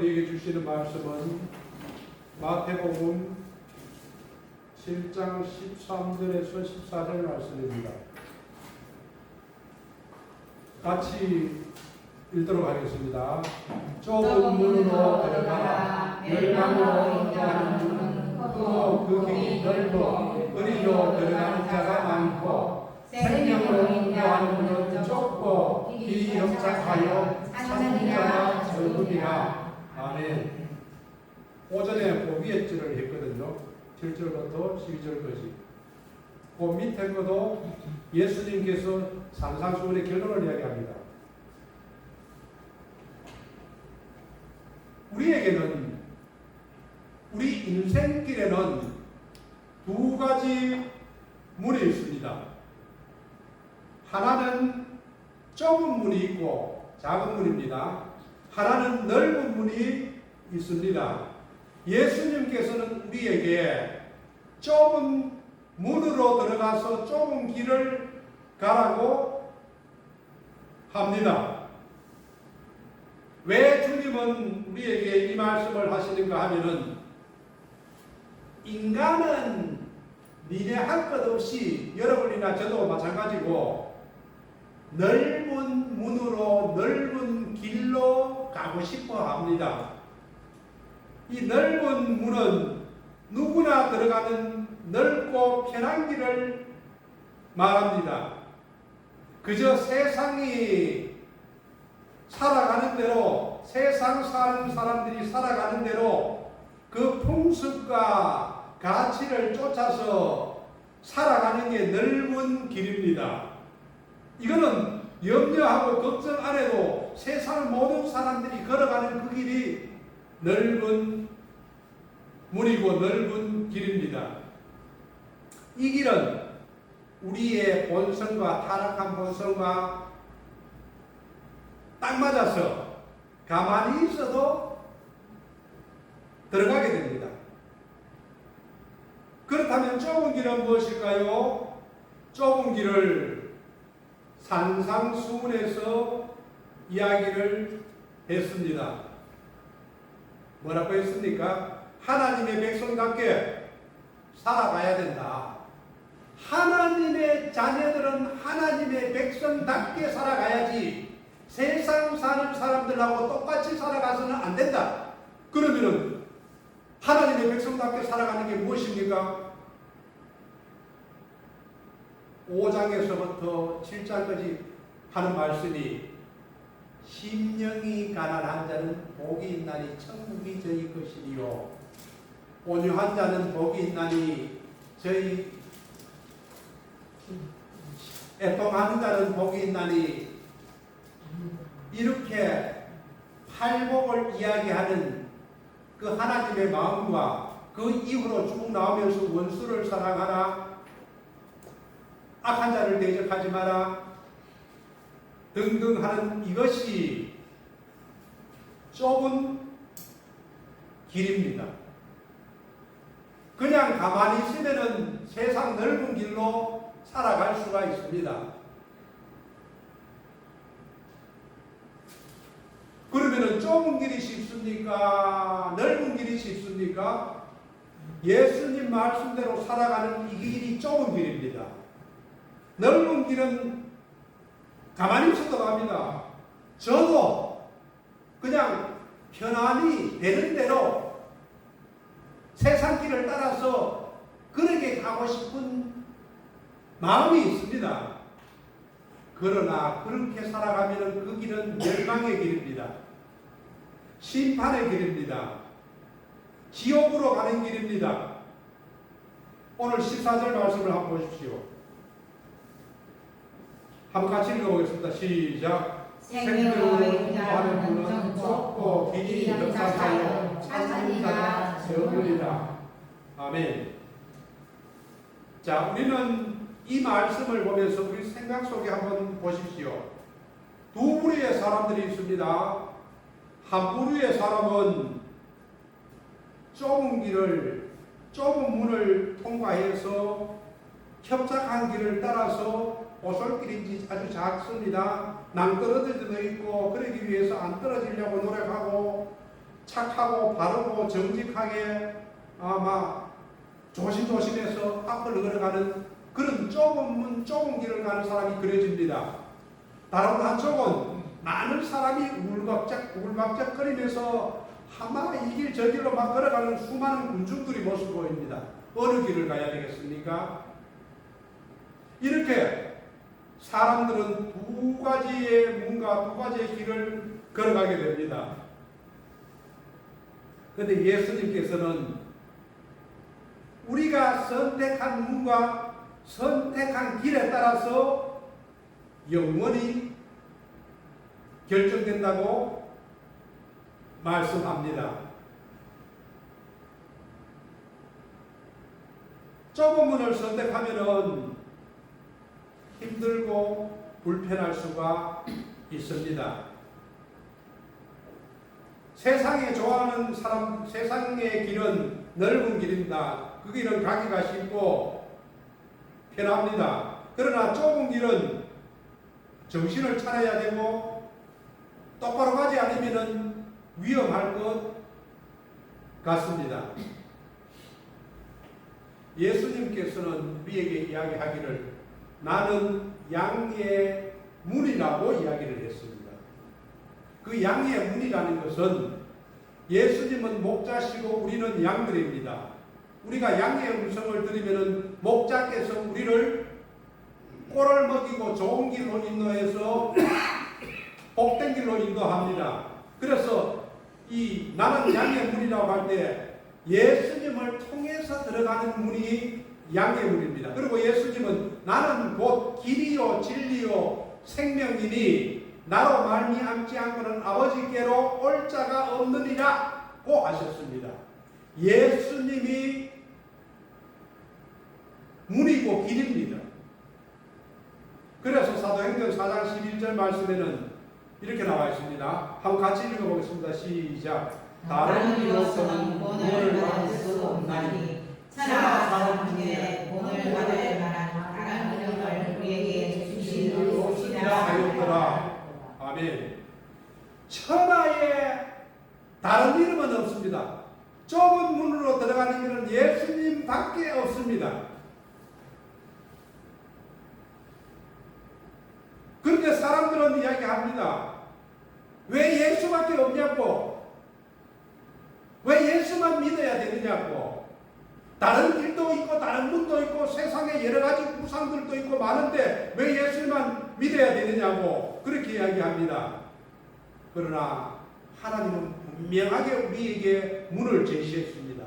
우리에게 주시는 말씀은 마태복음 7장 13절에서 14절 말씀입니다. 같이 읽도록 하겠습니다. 좁은 문으로 들어가라. 멸망으로 인도하는 문은 크고 그 길이 넓고 그리로 들어가는 자가 많고 생명으로 인도하는 문은 좁고 길이 협착하여 찾는 자가 적으리라. 아멘. 오전에 그 위에 절을 했거든요. 7절부터 12절까지. 그 밑에 것도 예수님께서 산상수훈의 결론을 이야기합니다. 우리에게는, 우리 인생길에는 두 가지 문이 있습니다. 하나는 좁은 문이 있고 작은 문입니다. 하나는 넓은 문이 있습니다. 예수님께서는 우리에게 좁은 문으로 들어가서 좁은 길을 가라고 합니다. 왜 주님은 우리에게 이 말씀을 하시는가 하면은, 인간은 니네 할 것 없이, 여러분이나 저도 마찬가지고 넓은 문으로 넓은 길로 가고 싶어 합니다. 이 넓은 문은 누구나 들어가는 넓고 편한 길을 말합니다. 그저 세상이 살아가는 대로, 세상 사는 사람들이 살아가는 대로 그 풍습과 가치를 쫓아서 살아가는 게 넓은 길입니다. 이거는 염려하고 걱정 안 해도 세상 모든 사람들이 걸어가는 그 길이 넓은 문이고 넓은 길입니다. 이 길은 우리의 본성과, 타락한 본성과 딱 맞아서 가만히 있어도 들어가게 됩니다. 그렇다면 좁은 길은 무엇일까요? 좁은 길을 산상수훈에서 이야기를 했습니다. 뭐라고 했습니까? 하나님의 백성답게 살아가야 된다. 하나님의 자녀들은 하나님의 백성답게 살아가야지 세상 사는 사람들하고 똑같이 살아가서는 안 된다. 그러면은 하나님의 백성답게 살아가는 게 무엇입니까? 5장에서부터 7장까지 하는 말씀이, 심령이 가난한 자는 복이 있나니 천국이 저희 것이리요, 온유한 자는 복이 있나니 저희, 애통하는 자는 복이 있나니, 이렇게 팔복을 이야기하는 그 하나님의 마음과 그 이후로 쭉 나오면서 원수를 사랑하라, 악한 자를 대적하지 마라 등등 하는 이것이 좁은 길입니다. 그냥 가만히 있으면은 세상 넓은 길로 살아갈 수가 있습니다. 그러면은 좁은 길이 쉽습니까? 넓은 길이 쉽습니까? 예수님 말씀대로 살아가는 이 길이 좁은 길입니다. 넓은 길은 가만히 있어도 갑니다. 저도 그냥 편안히 되는 대로 세상 길을 따라서 그렇게 가고 싶은 마음이 있습니다. 그러나 그렇게 살아가면 그 길은 멸망의 길입니다. 심판의 길입니다. 지옥으로 가는 길입니다. 오늘 14절 말씀을 한번 보십시오. 한번 같이 읽어보겠습니다. 시작. 생명으로 인도하는 문은 좁고 길이 협착하여 찾는 자가 적으리라. 아멘. 자, 우리는 이 말씀을 보면서 우리 생각 속에 한번 보십시오. 두 부류의 사람들이 있습니다. 한 부류의 사람은 좁은 문을 통과해서 협착한 길을 따라서 오솔길인지 아주 작습니다. 낭떠러질 때도 있고, 그러기 위해서 안 떨어지려고 노력하고, 착하고 바르고 정직하게 아마 조심조심해서 앞을 걸어가는 그런 좁은 문, 좁은 길을 가는 사람이 그려집니다. 다른 한쪽은 많은 사람이 우글박작거리면서 아마 이 길 저 길로 막 걸어가는 수많은 군중들이 모습 보입니다. 어느 길을 가야 되겠습니까? 이렇게 사람들은 두 가지의 문과 두 가지의 길을 걸어가게 됩니다. 그런데 예수님께서는 우리가 선택한 문과 선택한 길에 따라서 영원히 결정된다고 말씀합니다. 좁은 문을 선택하면은 힘들고 불편할 수가 있습니다. 세상에 좋아하는 사람, 세상의 길은 넓은 길입니다. 그 길은 가기가 쉽고 편합니다. 그러나 좁은 길은 정신을 차려야 되고 똑바로 가지 않으면 위험할 것 같습니다. 예수님께서는 우리에게 이야기하기를 나는 양의 문이라고 이야기를 했습니다. 그 양의 문이라는 것은 예수님은 목자시고 우리는 양들입니다. 우리가 양의 음성을 들으면 목자께서 우리를 꼴을 먹이고 좋은 길로 인도해서 복된 길로 인도합니다. 그래서 이 나는 양의 문이라고 할 때 예수님을 통해서 들어가는 문이 양의 문입니다. 그리고 예수님은 나는 곧 길이요 진리요 생명이니 나로 말미암지 않고는 아버지께로 올 자가 없느니라고 하셨습니다. 예수님이 문이고 길입니다. 그래서 사도행전 4장 11절 말씀에는 이렇게 나와 있습니다. 한번 같이 읽어보겠습니다. 시작. 다른 이로서는 구원을 받을 수 없나니 천하 사람 중에 구원을 받을 만한 다른 이름을 우리에게 주시리라 하였더라. 아멘. 천하에 다른 이름은 없습니다. 좁은 문으로 들어가는 길은 예수님 밖에 없습니다. 그런데 사람들은 이야기합니다. 왜 예수밖에 없냐고. 왜 예수만 믿어야 되느냐고. 다른 길도 있고 다른 문도 있고 세상에 여러 가지 우상들도 있고 많은데 왜 예수만 믿어야 되느냐고 그렇게 이야기합니다. 그러나 하나님은 분명하게 우리에게 문을 제시했습니다.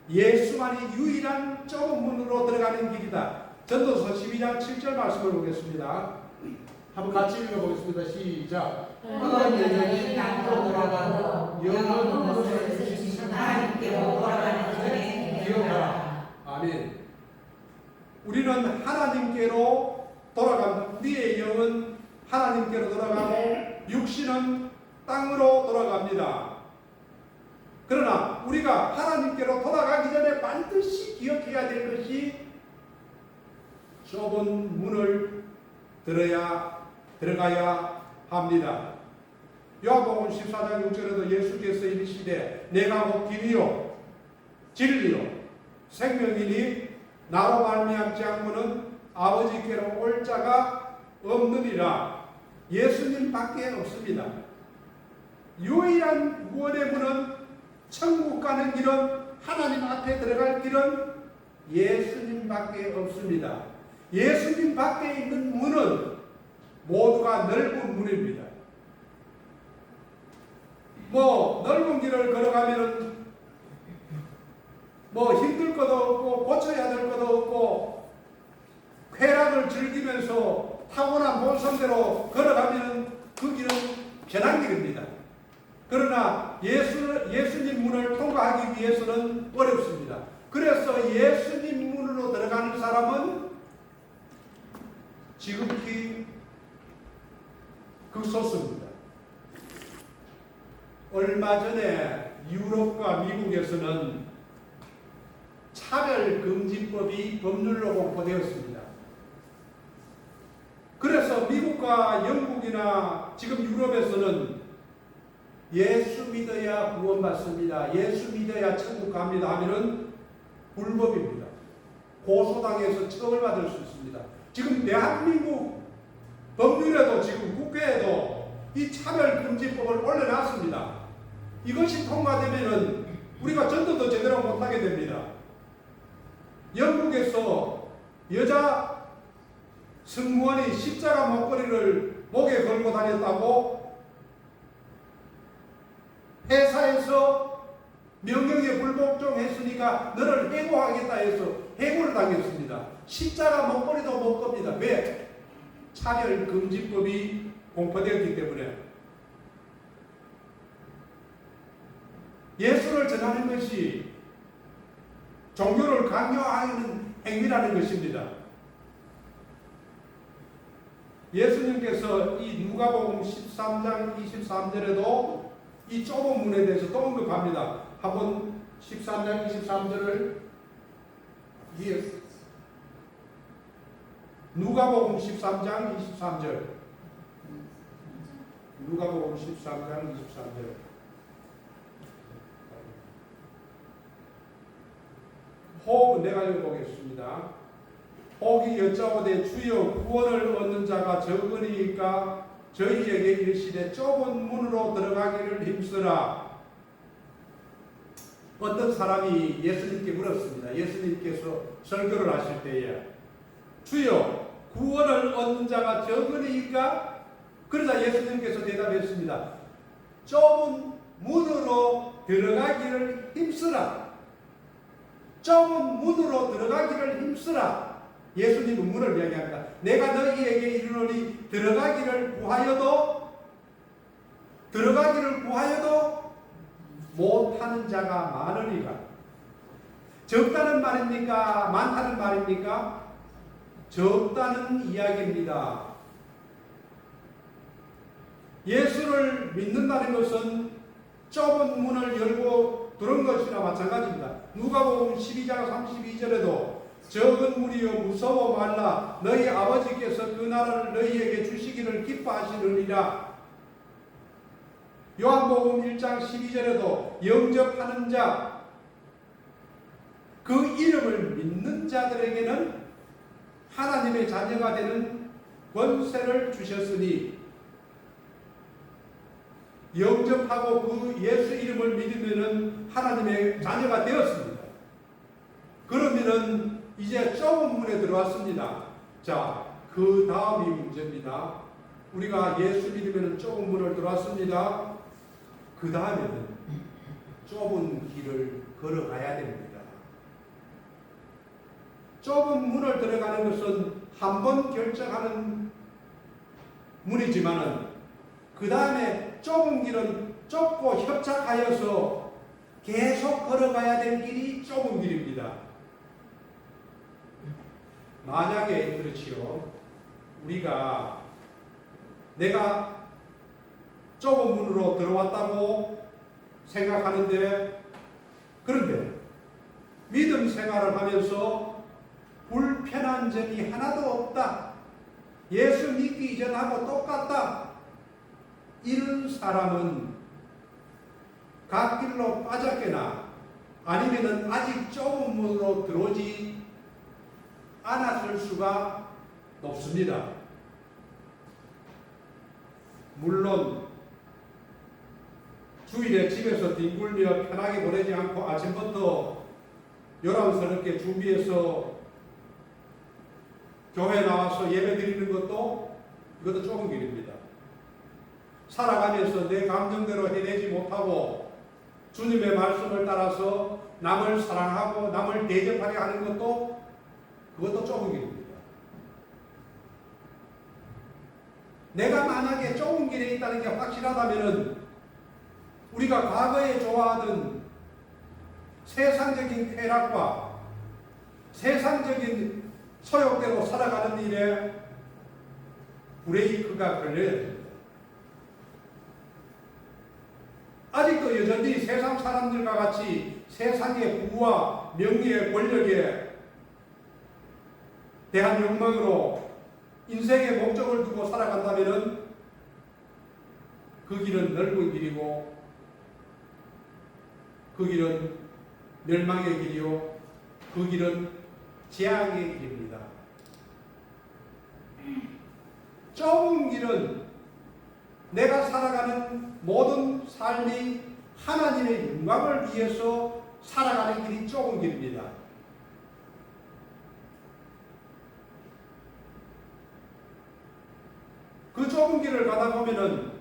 예수만이 유일한 좁은 문으로 들어가는 길이다. 전도서 12장 7절 말씀을 보겠습니다. 한번 같이 읽어보겠습니다. 시작. 여전히 땅으로 돌아가고 영원 것을 주신 하나님께로 돌아가는 전에 기억하라. 아멘. 우리는 하나님께로 돌아갑니다. 우리의 영은 하나님께로 돌아가고 육신은 땅으로 돌아갑니다. 그러나 우리가 하나님께로 돌아가기 전에 반드시 기억해야 될 것이 좁은 문을 들어가야 합니다. 요한복음 14장 6절에도 예수께서 이르시되 내가 곧 길이요 진리요 생명이니 나로 말미암지 않고는 아버지께로 올 자가 없느니라. 예수님 밖에 없습니다. 유일한 구원의 문은 천국 가는 길은 하나님 앞에 들어갈 길은 예수님 밖에 없습니다. 예수님 밖에 있는 문은 모두가 넓은 문입니다. 넓은 길을 걸어가면은 힘들 것도 없고 고쳐야 될 것도 없고 쾌락을 즐기면서 타고난 본성대로 걸어가면은 그 길은 편한 길입니다. 그러나 예수님 문을 통과하기 위해서는 어렵습니다. 그래서 예수님 문으로 들어가는 사람은 지극히 극소수입니다. 얼마 전에 유럽과 미국에서는 차별금지법이 법률로 공포되었습니다. 그래서 미국과 영국이나 지금 유럽에서는 예수 믿어야 구원받습니다. 예수 믿어야 천국 갑니다 하면은 불법입니다. 고소당해서 처벌받을 수 있습니다. 지금 대한민국 법률에도 지금 국회에도 이 차별금지법을 올려놨습니다. 이것이 통과되면은 우리가 전도도 제대로 못하게 됩니다. 영국에서 여자 승무원이 십자가 목걸이를 목에 걸고 다녔다고 회사에서 명령에 불복종했으니까 너를 해고하겠다 해서 해고를 당했습니다. 십자가 목걸이도 못 겁니다. 왜? 차별금지법이 공포되었기 때문에. 예수를 전하는 것이 종교를 강요하는 행위라는 것입니다. 예수님께서 이 누가복음 13장 23절에도 이 좁은 문에 대해서 또 언급합니다. 한번 13장 23절을 누가복음 13장 23절 누가복음 13장 23절 내가 읽어보겠습니다. 혹이 여짜오되 주여 구원을 얻는 자가 적으니까 저희에게 이르시되 좁은 문으로 들어가기를 힘쓰라. 어떤 사람이 예수님께 물었습니다. 예수님께서 설교를 하실 때에 주여 구원을 얻는 자가 적으니까, 그러자 예수님께서 대답했습니다. 좁은 문으로 들어가기를 힘쓰라. 좁은 문으로 들어가기를 힘쓰라. 예수님은 문을 이야기합니다. 내가 너희에게 이르노니 들어가기를 구하여도 못하는 자가 많으리라. 적다는 말입니까? 많다는 말입니까? 적다는 이야기입니다. 예수를 믿는다는 것은 좁은 문을 열고 들은 것이나 마찬가지입니다. 누가복음 12장 32절에도 적은 무리여 무서워 말라 너희 아버지께서 그 나라를 너희에게 주시기를 기뻐하시느니라. 요한복음 1장 12절에도 영접하는 자, 그 이름을 믿는 자들에게는 하나님의 자녀가 되는 권세를 주셨으니, 영접하고 그 예수 이름을 믿으면은 하나님의 자녀가 되었습니다. 그러면은 이제 좁은 문에 들어왔습니다. 자, 그 다음이 문제입니다. 우리가 예수 믿으면은 좁은 문을 들어왔습니다. 그 다음에는 좁은 길을 걸어가야 됩니다. 좁은 문을 들어가는 것은 한 번 결정하는 문이지만은 그 다음에 좁은 길은 좁고 협착하여서 계속 걸어가야 될 길이 좁은 길입니다. 만약에 그렇지요. 우리가 내가 좁은 문으로 들어왔다고 생각하는데, 그런데 믿음 생활을 하면서 불편한 점이 하나도 없다. 예수 믿기 이전하고 똑같다. 이런 사람은 갓길로 빠졌거나 아니면은 아직 좁은 문으로 들어오지 않았을 수가 높습니다. 물론 주일에 집에서 뒹굴며 편하게 보내지 않고 아침부터 요란스럽게 준비해서 교회 나와서 예배 드리는 것도, 이것도 좁은 길입니다. 살아가면서 내 감정대로 해내지 못하고 주님의 말씀을 따라서 남을 사랑하고 남을 대접하게 하는 것도, 그것도 좁은 길입니다. 내가 만약에 좁은 길에 있다는 게 확실하다면은 우리가 과거에 좋아하던 세상적인 쾌락과 세상적인 소욕대로 살아가는 일에 브레이크가 걸려야 됩니다. 아직도 여전히 세상 사람들과 같이 세상의 부와 명예의 권력에 대한 욕망으로 인생의 목적을 두고 살아간다면 그 길은 넓은 길이고 그 길은 멸망의 길이요 그 길은 재앙의 길입니다. 좁은 길은 내가 살아가는 모든 삶이 하나님의 영광을 위해서 살아가는 길이 좁은 길입니다. 그 좁은 길을 가다 보면은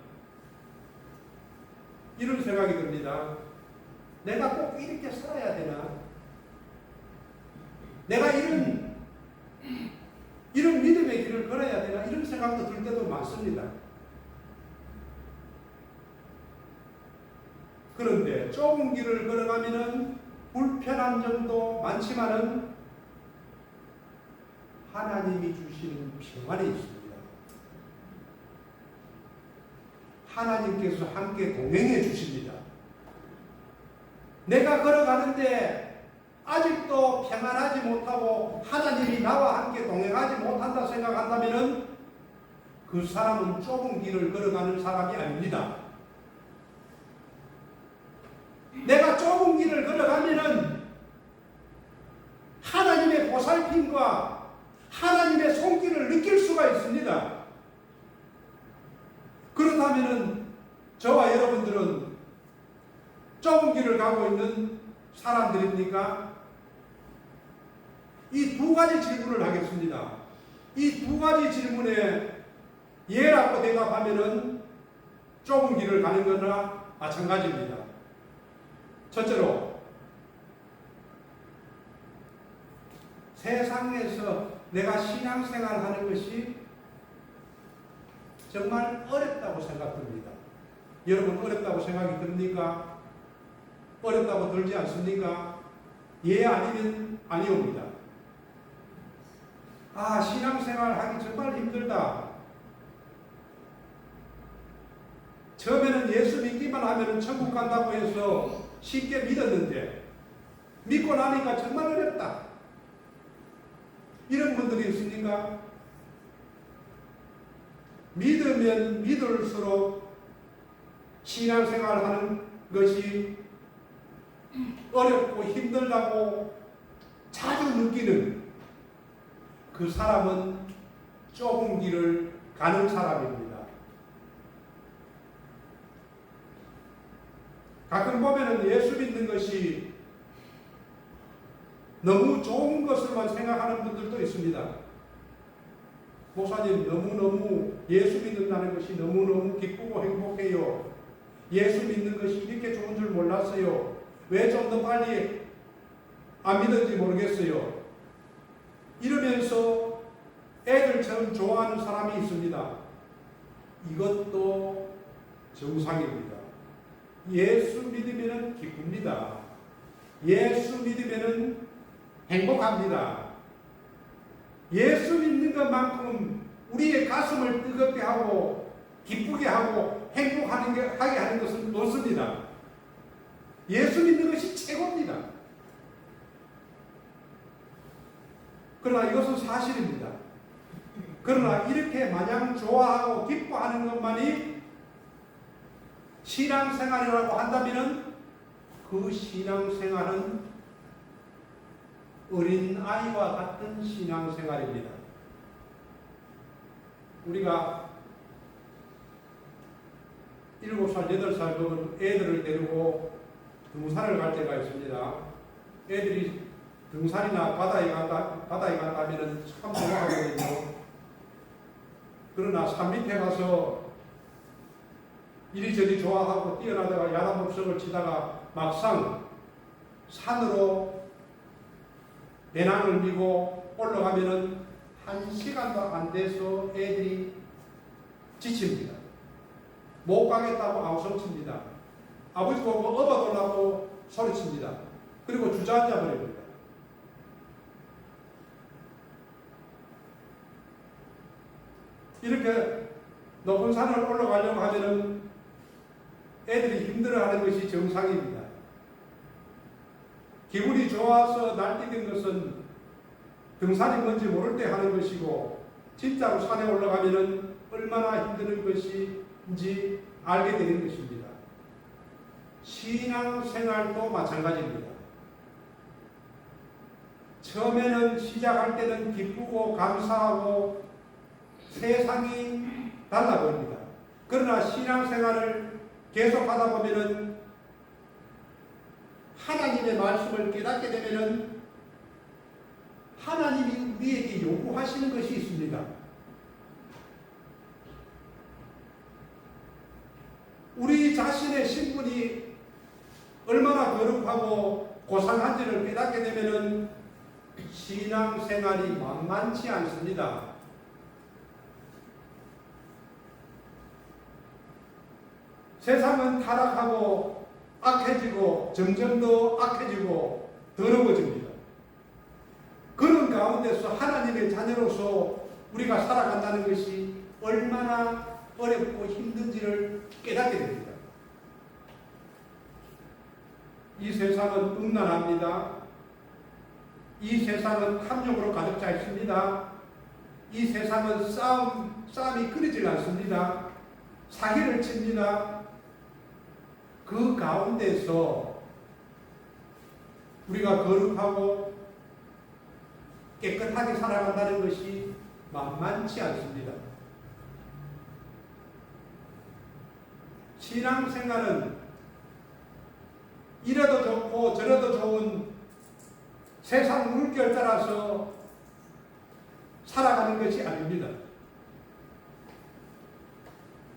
이런 생각이 듭니다. 내가 꼭 이렇게 살아야 되나? 내가 이런 믿음의 길을 걸어야 되나? 이런 생각도 들 때도 많습니다. 그런데 좁은 길을 걸어가면은 불편한 점도 많지만은 하나님이 주시는 평안이 있습니다. 하나님께서 함께 동행해 주십니다. 내가 걸어가는데 아직도 평안하지 못하고 하나님이 나와 함께 동행하지 못한다 생각한다면 그 사람은 좁은 길을 걸어가는 사람이 아닙니다. 내가 좁은 길을 걸어가면 하나님의 보살핌과 하나님의 손길을 느낄 수가 있습니다. 그렇다면 저와 여러분들은 좁은 길을 가고 있는 사람들입니까? 이 두 가지 질문을 하겠습니다. 이 두 가지 질문에 예라고 대답하면은 좁은 길을 가는 거나 마찬가지입니다. 첫째로, 세상에서 내가 신앙생활 하는 것이 정말 어렵다고 생각됩니다. 여러분 어렵다고 생각이 듭니까? 어렵다고 들지 않습니까? 예 아니면 아니옵니다. 아, 신앙생활 하기 정말 힘들다. 처음에는 예수 믿기만 하면 천국 간다고 해서 쉽게 믿었는데 믿고 나니까 정말 어렵다. 이런 분들이 있습니까? 믿으면 믿을수록 신앙생활 하는 것이 어렵고 힘들다고 자주 느끼는 그 사람은 좁은 길을 가는 사람입니다. 가끔 보면은 예수 믿는 것이 너무 좋은 것을만 생각하는 분들도 있습니다. 목사님, 너무너무 예수 믿는다는 것이 너무너무 기쁘고 행복해요. 예수 믿는 것이 이렇게 좋은 줄 몰랐어요. 왜 좀 더 빨리 안 믿었는지 모르겠어요. 이러면서 애들처럼 좋아하는 사람이 있습니다. 이것도 정상입니다. 예수 믿으면 기쁩니다. 예수 믿으면 행복합니다. 예수 믿는 것만큼 우리의 가슴을 뜨겁게 하고 기쁘게 하고 행복하게 하는 것은 없습니다. 예수 믿는 것이 최고입니다. 그러나 이것은 사실입니다. 그러나 이렇게 마냥 좋아하고 기뻐하는 것만이 신앙생활이라고 한다면 그 신앙생활은 어린아이와 같은 신앙생활입니다. 우리가 7살, 8살 먹은 애들을 데리고 등산을 갈 때가 있습니다. 애들이 등산이나 바다에 간다면 참 좋아하거든요. 그러나 산 밑에 가서 이리저리 좋아하고 뛰어나다가 야단법석을 치다가 막상 산으로 배낭을 미고 올라가면은 1시간도 안 돼서 애들이 지칩니다. 못 가겠다고 아우성칩니다. 아버지 보고 업어달라고 소리칩니다. 그리고 주저앉아 버립니다. 이렇게 높은 산을 올라가려고 하면은 애들이 힘들어하는 것이 정상입니다. 기분이 좋아서 날뛰는 것은 등산이 뭔지 모를 때 하는 것이고 진짜로 산에 올라가면은 얼마나 힘드는 것인지 알게 되는 것입니다. 신앙생활도 마찬가지입니다. 처음에는 시작할 때는 기쁘고 감사하고 세상이 달라 보입니다. 그러나 신앙생활을 계속하다 보면은 하나님의 말씀을 깨닫게 되면은 하나님이 우리에게 요구하시는 것이 있습니다. 우리 자신의 신분이 얼마나 거룩하고 고상한지를 깨닫게 되면은 신앙생활이 만만치 않습니다. 세상은 타락하고 악해지고 점점 더 악해지고 더러워집니다. 그런 가운데서 하나님의 자녀로서 우리가 살아간다는 것이 얼마나 어렵고 힘든지를 깨닫게 됩니다. 이 세상은 음란합니다. 이 세상은 탐욕으로 가득 차 있습니다. 이 세상은 싸움이 끊이질 않습니다. 사기를 칩니다. 그 가운데서 우리가 거룩하고 깨끗하게 살아간다는 것이 만만치 않습니다. 신앙생활은 이래도 좋고 저래도 좋은 세상 물결 따라서 살아가는 것이 아닙니다.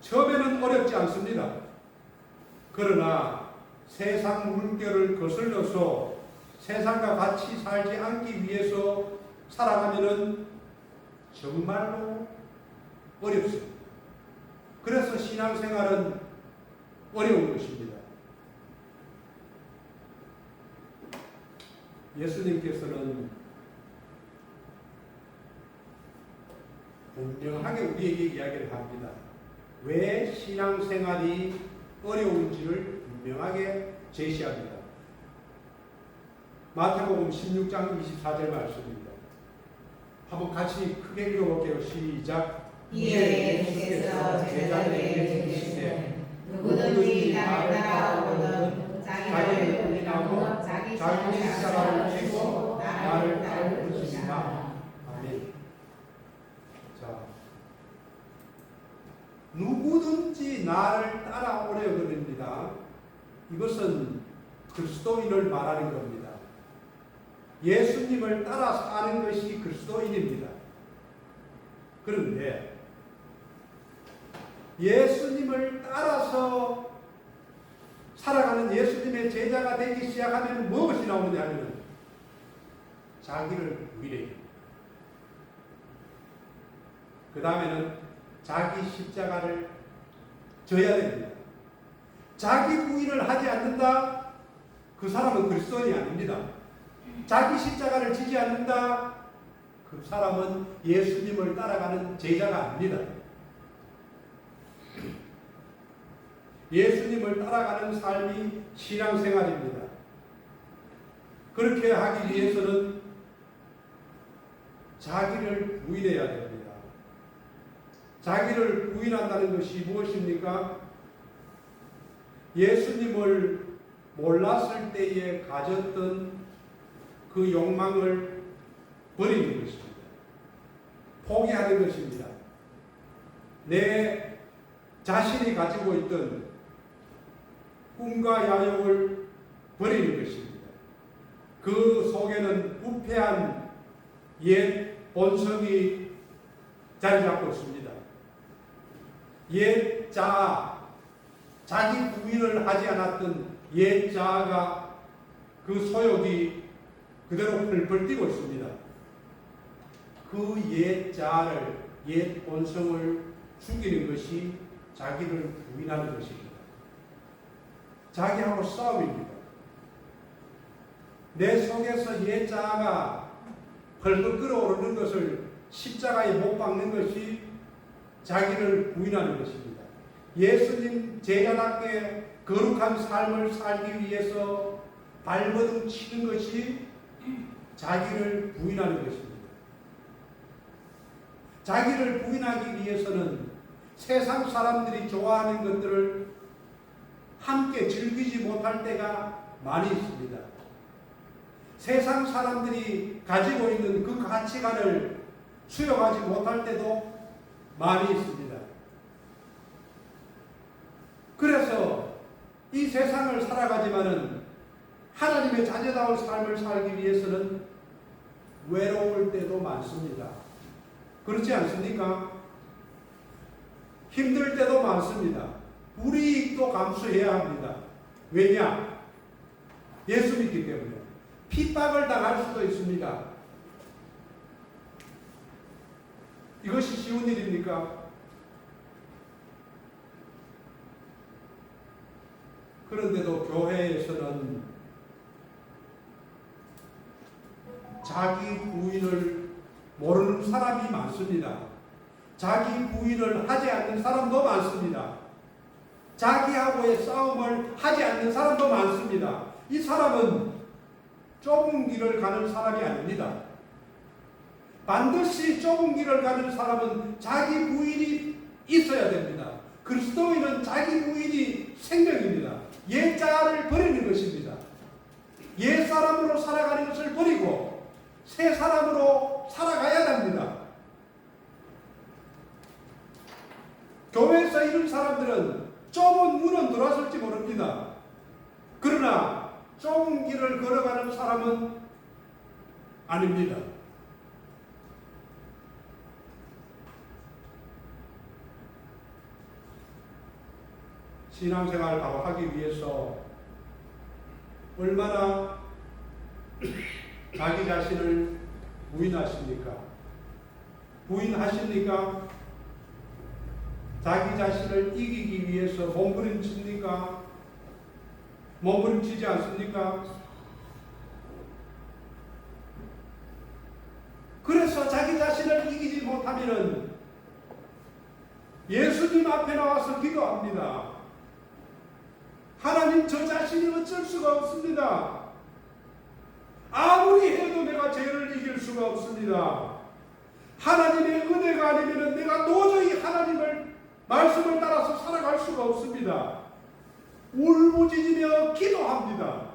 처음에는 어렵지 않습니다. 그러나 세상 물결을 거슬러서 세상과 같이 살지 않기 위해서 살아가면은 정말로 어렵습니다. 그래서 신앙생활은 어려운 것입니다. 예수님께서는 분명하게 우리에게 이야기를 합니다. 왜 신앙생활이 어려운지를 분명하게 제시합니다. 마태복음 16장 24절 말씀입니다. 한번 같이 크게 읽어볼게요. 시작. 이에 예수께서 제자들에게 이르시되 누구든지 나를 따라오거든 자기를 부인하고 자기 십자가를 지고 나를 따를 것이니라. 아멘. 자, 누구든지 나를 따라오려 그럽니다. 이것은 그리스도인을 말하는 겁니다. 예수님을 따라 사는 것이 그리스도인입니다. 그런데 예수님을 따라서 살아가는 예수님의 제자가 되기 시작하면 무엇이 나오느냐 하면 자기를 부인해요. 그 다음에는 자기 십자가를 져야 됩니다. 자기 부인을 하지 않는다? 그 사람은 그리스도인이 아닙니다. 자기 십자가를 지지 않는다? 그 사람은 예수님을 따라가는 제자가 아닙니다. 예수님을 따라가는 삶이 신앙생활입니다. 그렇게 하기 위해서는 자기를 부인해야 됩니다. 자기를 부인한다는 것이 무엇입니까? 예수님을 몰랐을 때에 가졌던 그 욕망을 버리는 것입니다. 포기하는 것입니다. 내 자신이 가지고 있던 꿈과 야욕을 버리는 것입니다. 그 속에는 부패한 옛 본성이 자리 잡고 있습니다. 옛 자아, 자기 부인을 하지 않았던 옛 자아가 그 소욕이 그대로 펄펄 뛰고 있습니다. 그 옛 자아를, 옛 본성을 죽이는 것이 자기를 부인하는 것입니다. 자기하고 싸움입니다. 내 속에서 옛 자아가 펄펄 끓어오르는 것을 십자가에 못 박는 것이 자기를 부인하는 것입니다. 예수님 제자답게 거룩한 삶을 살기 위해서 발버둥 치는 것이 자기를 부인하는 것입니다. 자기를 부인하기 위해서는 세상 사람들이 좋아하는 것들을 함께 즐기지 못할 때가 많이 있습니다. 세상 사람들이 가지고 있는 그 가치관을 수용하지 못할 때도 많이 있습니다. 그래서 이 세상을 살아가지만은 하나님의 자녀다운 삶을 살기 위해서는 외로울 때도 많습니다. 그렇지 않습니까? 힘들 때도 많습니다. 불이익도 감수해야 합니다. 왜냐? 예수 믿기 때문에. 핍박을 당할 수도 있습니다. 이것이 쉬운 일입니까? 그런데도 교회에서는 자기 부인을 모르는 사람이 많습니다. 자기 부인을 하지 않는 사람도 많습니다. 자기하고의 싸움을 하지 않는 사람도 많습니다. 이 사람은 좁은 길을 가는 사람이 아닙니다. 반드시 좁은 길을 가는 사람은 자기 부인이 있어야 됩니다. 그리스도인은 자기 부인이 생명입니다. 옛 자아를 버리는 것입니다. 옛 사람으로 살아가는 것을 버리고 새 사람으로 살아가야 합니다. 교회에서 이런 사람들은 좁은 문은 들어왔을지 모릅니다. 그러나 좁은 길을 걸어가는 사람은 아닙니다. 신앙생활을 바로 하기 위해서 얼마나 자기 자신을 부인하십니까? 부인하십니까? 자기 자신을 이기기 위해서 몸부림칩니까? 몸부림치지 않습니까? 그래서 자기 자신을 이기지 못하면은 예수님 앞에 나와서 기도합니다. 하나님, 저 자신이 어쩔 수가 없습니다. 아무리 해도 내가 죄를 이길 수가 없습니다. 하나님의 은혜가 아니면 내가 도저히 하나님을 말씀을 따라서 살아갈 수가 없습니다. 울부짖으며 기도합니다.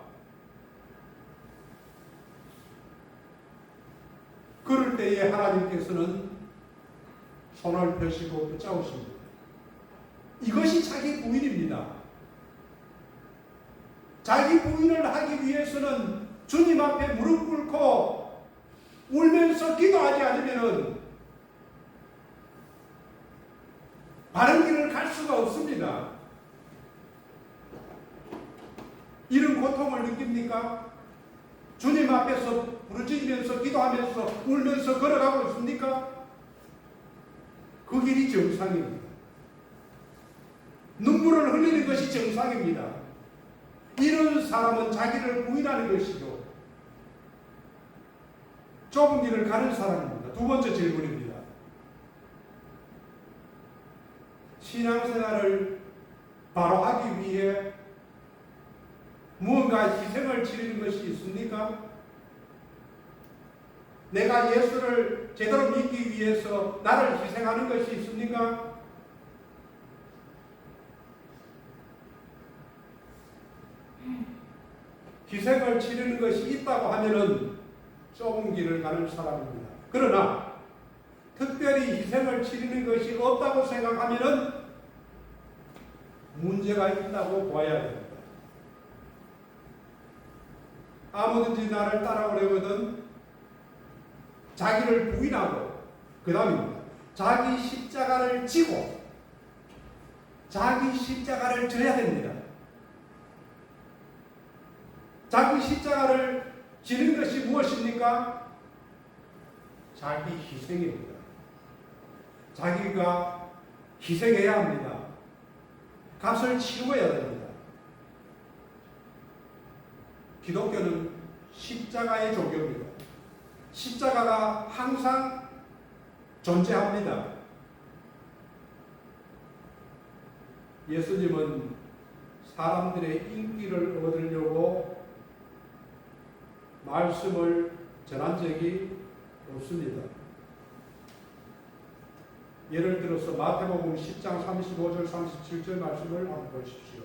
그럴 때에 하나님께서는 손을 펴시고 붙잡으십니다. 이것이 자기 부인입니다. 자기 부인을 하기 위해서는 주님 앞에 무릎 꿇고 울면서 기도하지 않으면 바른 길을 갈 수가 없습니다. 이런 고통을 느낍니까? 주님 앞에서 부르짖으면서 기도하면서 울면서 걸어가고 있습니까? 그 길이 정상입니다. 눈물을 흘리는 것이 정상입니다. 이런 사람은 자기를 부인하는 것이죠. 좁은 길을 가는 사람입니다. 두 번째 질문입니다. 신앙생활을 바로 하기 위해 무언가 희생을 치르는 것이 있습니까? 내가 예수를 제대로 믿기 위해서 나를 희생하는 것이 있습니까? 희생을 치르는 것이 있다고 하면은 좁은 길을 가는 사람입니다. 그러나 특별히 희생을 치르는 것이 없다고 생각하면은 문제가 있다고 봐야 됩니다. 아무든지 나를 따라오려거든 자기를 부인하고, 그 다음입니다. 자기 십자가를 지고 자기 십자가를 져야 됩니다. 자기 십자가를 지는 것이 무엇입니까? 자기 희생입니다. 자기가 희생해야 합니다. 값을 치루어야 됩니다. 기독교는 십자가의 종교입니다. 십자가가 항상 존재합니다. 예수님은 사람들의 인기를 얻으려고 말씀을 전한 적이 없습니다. 예를 들어서 마태복음 10장 35절 37절 말씀을 한번 보십시오.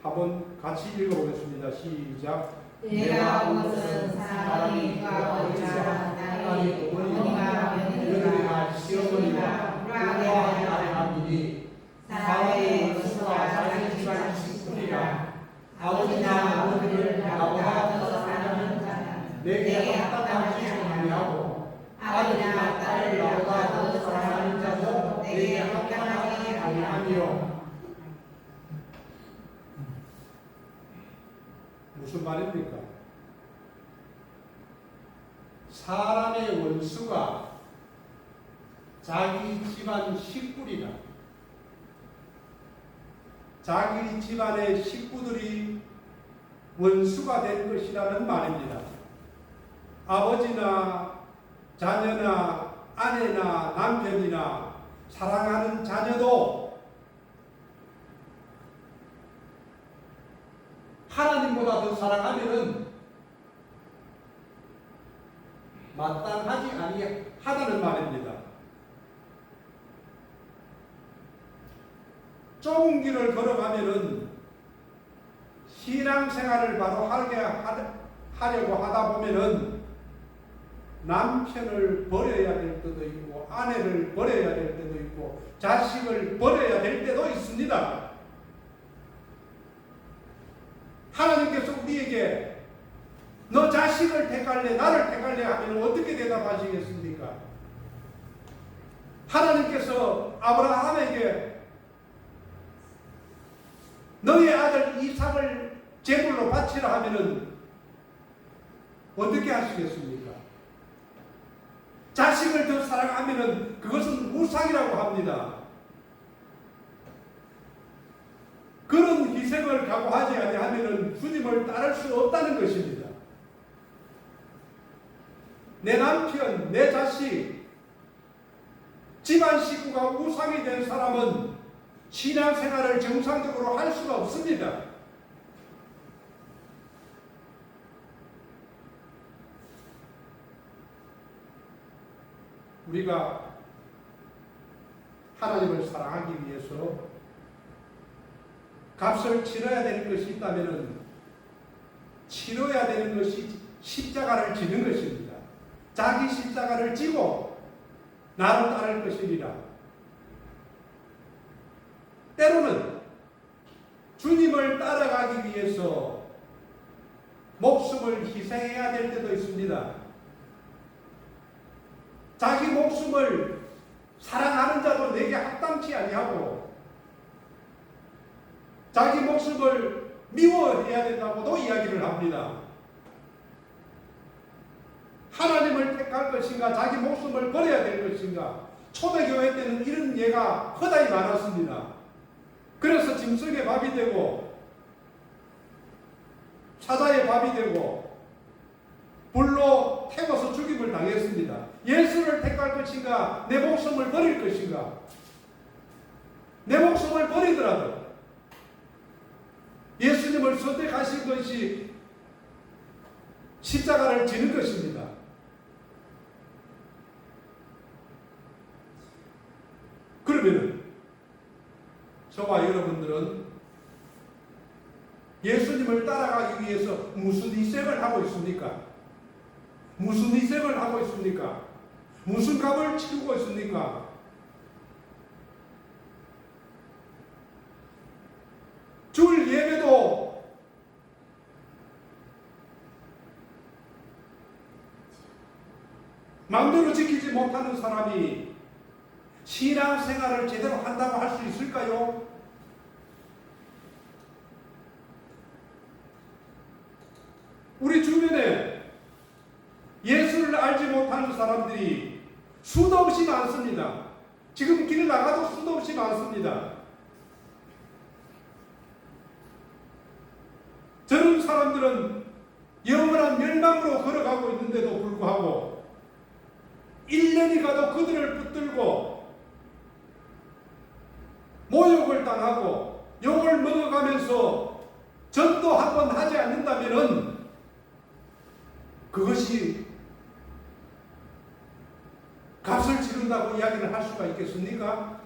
한번 같이 읽어보겠습니다. 시작. 내가 무슨 사람과 어리라 나의 어머니와 며느리가 시어머니와 불화하게 하리니 사회의 원수와 자기 집안 식구리라. 아버지나 어머니를 나보다 더 사랑하는 자는 내게 합당하지 아니하고 아들이나 딸을 나보다 더 사랑하는 자도 내게 합당하지 아니하며. 무슨 말입니까? 사람의 원수가 자기 집안 식구리라. 자기 집안의 식구들이 원수가 된 것이라는 말입니다. 아버지나 자녀나 아내나 남편이나 사랑하는 자녀도 하나님보다 더 사랑하면은 마땅하지 아니하다는 말입니다. 좁은 길을 걸어가면은 신앙생활을 바로 하려고 하다 보면은 남편을 버려야 될 때도 있고 아내를 버려야 될 때도 있고 자식을 버려야 될 때도 있습니다. 하나님께서 우리에게 너 자식을 택할래 나를 택할래 하면 어떻게 대답하시겠습니까? 하나님께서 아브라함에게 너의 아들 이삭을 제물로 바치라 하면은 어떻게 하시겠습니까? 자식을 더 사랑하면은 그것은 우상이라고 합니다. 그런 희생을 각오하지 아니하면은 주님을 따를 수 없다는 것입니다. 내 남편, 내 자식, 집안 식구가 우상이 된 사람은 신앙생활을 정상적으로 할 수가 없습니다. 우리가 하나님을 사랑하기 위해서 값을 치러야 될 것이 있다면 치러야 되는 것이 십자가를 지는 것입니다. 자기 십자가를 지고 나를 따를 것이니라. 때로는 주님을 따라가기 위해서 목숨을 희생해야 될 때도 있습니다. 자기 목숨을 사랑하는 자도 내게 합당치 아니하고 자기 목숨을 미워해야 된다고도 이야기를 합니다. 하나님을 택할 것인가 자기 목숨을 버려야 될 것인가. 초대교회 때는 이런 예가 허다히 많았습니다. 그래서 짐승의 밥이 되고 사자의 밥이 되고 불로 태워서 죽임을 당했습니다. 예수를 택할 것인가 내 목숨을 버릴 것인가. 내 목숨을 버리더라도 예수님을 선택하신 것이 십자가를 지는 것입니다. 그러면 저와 여러분들은 예수님을 따라가기 위해서 무슨 희생을 하고 있습니까? 무슨 희생을 하고 있습니까? 무슨 값을 치르고 있습니까? 주일 예배도 마음대로 지키지 못하는 사람이 신앙생활을 제대로 한다고 할 수 있을까요? 우리 주변에 예수를 알지 못하는 사람들이 수도 없이 많습니다. 지금 길 나가도 수도 없이 많습니다. 저런 사람들은 영원한 멸망으로 걸어가고 있는데도 불구하고 1년이 가도 그들을 붙들고 모욕을 당하고 욕을 먹어가면서 전도 한 번 하지 않는다면은 그것이 값을 치른다고 이야기를 할 수가 있겠습니까?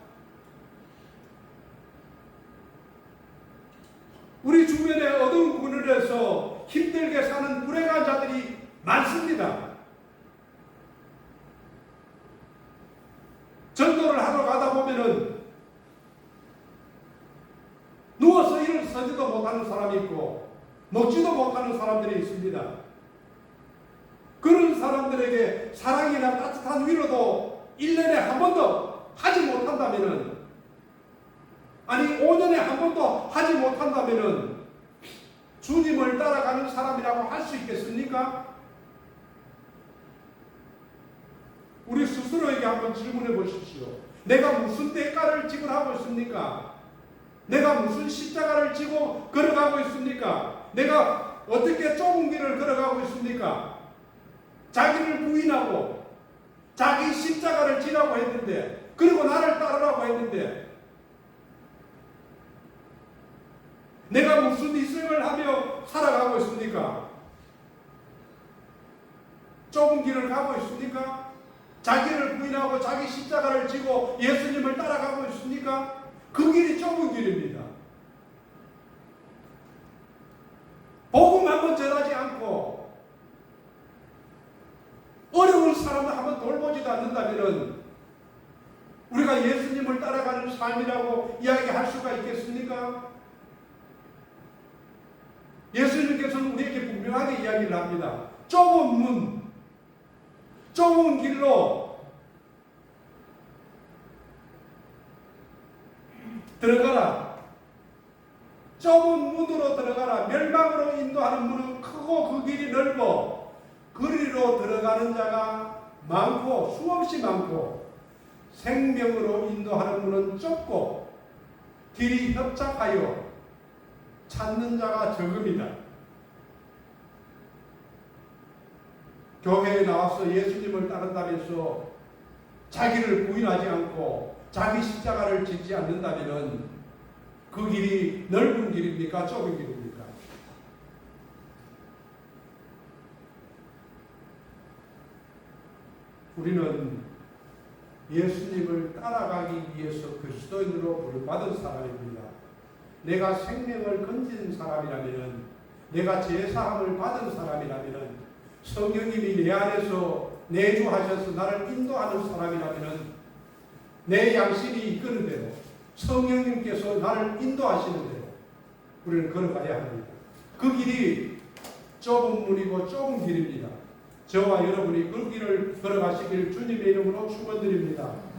우리 주변에 어두운 그늘에서 힘들게 사는 불행한 자들이 많습니다. 전도를 하러 가다 보면은 누워서 일을 서지도 못하는 사람이 있고 먹지도 못하는 사람들이 있습니다. 그런 사람들에게 사랑이나 따뜻한 위로도 1년에 한 번도 하지 못한다면은, 아니 5년에 한 번도 하지 못한다면은 주님을 따라가는 사람이라고 할 수 있겠습니까? 우리 스스로에게 한번 질문해 보십시오. 내가 무슨 대가를 지불하고 있습니까? 내가 무슨 십자가를 지고 걸어가고 있습니까? 내가 어떻게 좁은 길을 걸어가고 있습니까? 자기를 부인하고 자기 십자가를 지라고 했는데, 그리고 나를 따르라고 했는데, 내가 무슨 희생을 하며 살아가고 있습니까? 좁은 길을 가고 있습니까? 자기를 부인하고 자기 십자가를 지고 예수님을 따라가고 있습니까? 그 길이 좁은 길입니다. 복음 한번 전하지 않고 어려운 사람을 한번 돌보지도 않는다면 우리가 예수님을 따라가는 삶이라고 이야기할 수가 있겠습니까? 예수님께서는 우리에게 분명하게 이야기를 합니다. 좁은 문, 좁은 길로 들어가라. 좁은 문으로 들어가라. 멸망으로 인도하는 문은 크고 그 길이 넓고 그리로 들어가는 자가 많고 수없이 많고, 생명으로 인도하는 문은 좁고 길이 협착하여 찾는 자가 적음이다. 교회에 나와서 예수님을 따른다면서 자기를 부인하지 않고 자기 십자가를 지지 않는다면 그 길이 넓은 길입니까? 좁은 길입니까? 우리는 예수님을 따라가기 위해서 그리스도인으로 부름받은 사람입니다. 내가 생명을 건진 사람이라면, 내가 제사함을 받은 사람이라면, 성령님이 내 안에서 내주하셔서 나를 인도하는 사람이라면, 내 양심이 이끄는 대로, 성령님께서 나를 인도하시는 대로 우리는 걸어가야 합니다. 그 길이 좁은 문이고 좁은 길입니다. 저와 여러분이 그 길을 걸어가시길 주님의 이름으로 축원드립니다.